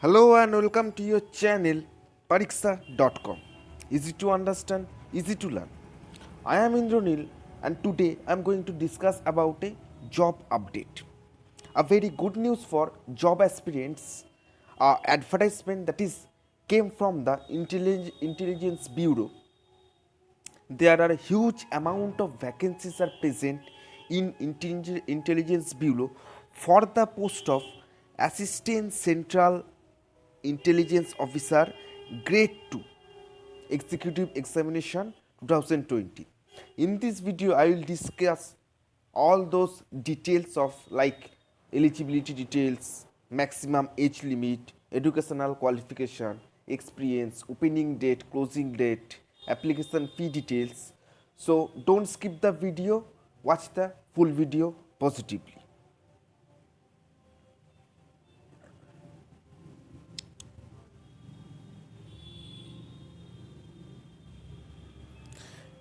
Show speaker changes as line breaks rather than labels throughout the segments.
Hello and welcome to your channel pariksha.com. Easy to understand, easy to learn. I am Indranil and today I am going to discuss about a job update. A very good news for job aspirants. Advertisement that is came from the Intelligence Bureau. There are a huge amount of vacancies are present in Intelligence Bureau for the post of Assistant Central Intelligence Officer Grade 2 Executive Examination 2020. In this video, I will discuss all those details of like eligibility details, maximum age limit, educational qualification, experience, opening date, closing date, application fee details. So don't skip the video, watch the full video positively.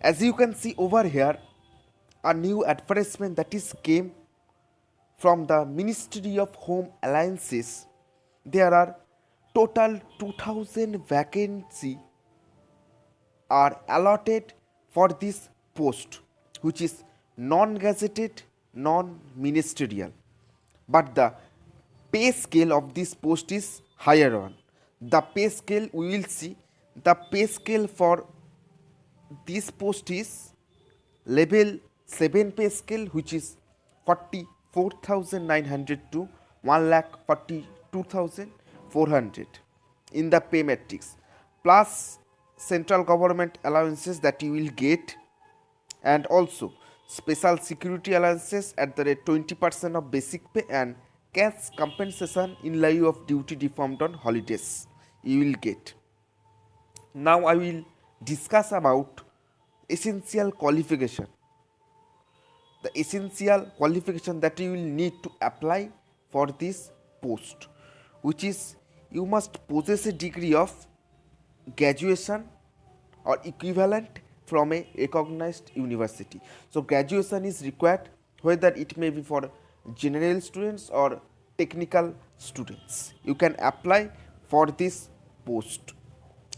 As you can see over here, a new advertisement that is came from the Ministry of Home Alliances. There are total 2000 vacancy are allotted for this post, which is non-gazetted, non-ministerial. But the pay scale of this post is higher one. The pay scale we will see. The pay scale for this post is level 7 pay scale, which is 44,900 to 1,42,400 in the pay matrix, plus central government allowances that you will get, and also special security allowances at the rate 20% of basic pay and cash compensation in lieu of duty deformed on holidays you will get. Now I will discuss about essential qualification. The essential qualification that you will need to apply for this post, which is you must possess a degree of graduation or equivalent from a recognized university. So graduation is required, whether it may be for general students or technical students. You can apply for this post,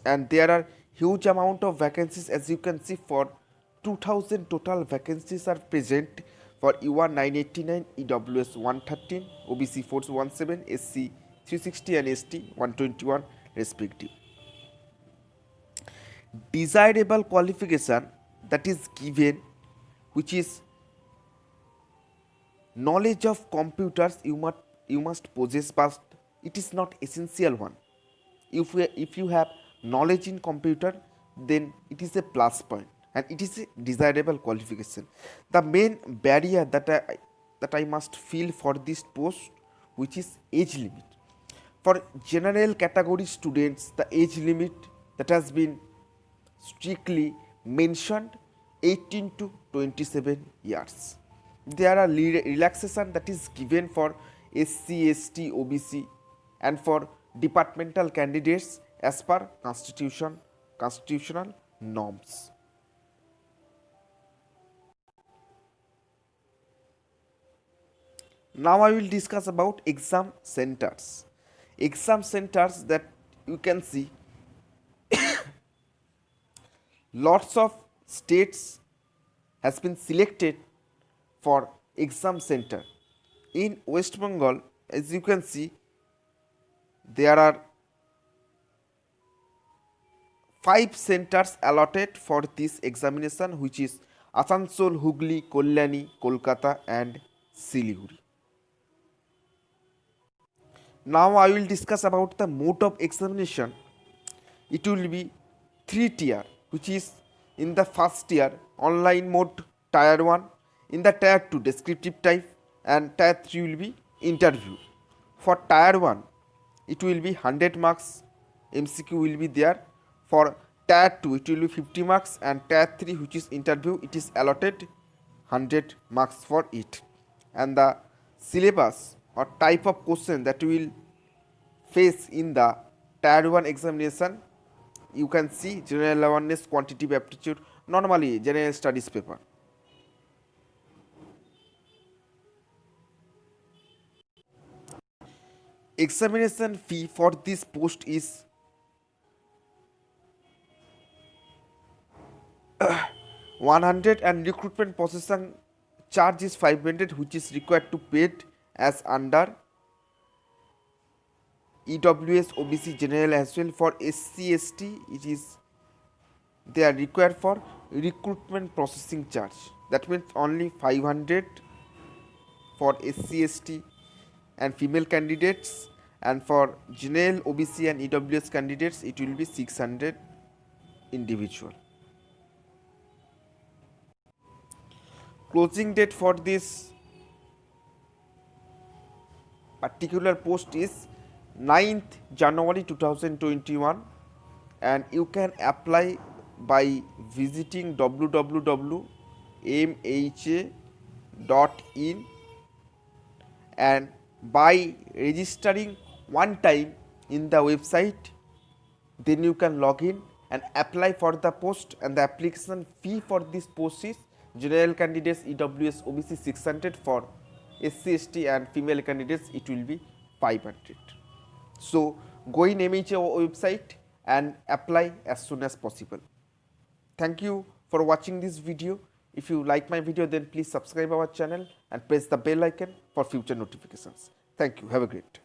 and there are huge amount of vacancies. As you can see, for 2000 total vacancies are present for EWA 989, EWS 113, OBC 417, SC 360 and ST 121 respective. Desirable qualification that is given, which is knowledge of computers you must possess, but it is not essential one. If you have knowledge in computer, then it is a plus point and it is a desirable qualification. The main barrier that I must feel for this post, which is age limit. For general category students, the age limit that has been strictly mentioned 18 to 27 years. There are relaxation that is given for SC, ST, OBC and for departmental candidates as per constitutional norms. Now I will discuss about exam centers. Exam centers that you can see, lots of states has been selected for exam center. In West Bengal, as you can see, there are 5 centers allotted for this examination, which is Asansol, Hugli, Kalyani, Kolkata and Siliguri. Now I will discuss about the mode of examination. It will be 3 tier, which is in the first tier online mode tier 1, in the tier 2 descriptive type and tier 3 will be interview. For tier 1 it will be 100 marks, MCQ will be there. For tier 2 it will be 50 marks and tier 3, which is interview, it is allotted 100 marks for it. And the syllabus or type of question that we will face in the tier 1 examination, you can see general awareness, quantitative aptitude, normally general studies paper. examination fee for this post is 100 and recruitment processing charge is 500, which is required to paid as under EWS OBC general as well. For SC ST it is they are required for recruitment processing charge, that means only 500 for SC ST and female candidates, and for general OBC and EWS candidates it will be 600 individual. Closing date for this particular post is 9th January 2021, and you can apply by visiting www.mha.in and by registering one time in the website. Then you can log in and apply for the post, and the application fee for this post is general candidates EWS OBC 600, for SC ST and female candidates it will be 500. So go in MHA website and apply as soon as possible. Thank you for watching this video. If you like my video, then please subscribe our channel and press the bell icon for future notifications. Thank you. Have a great day.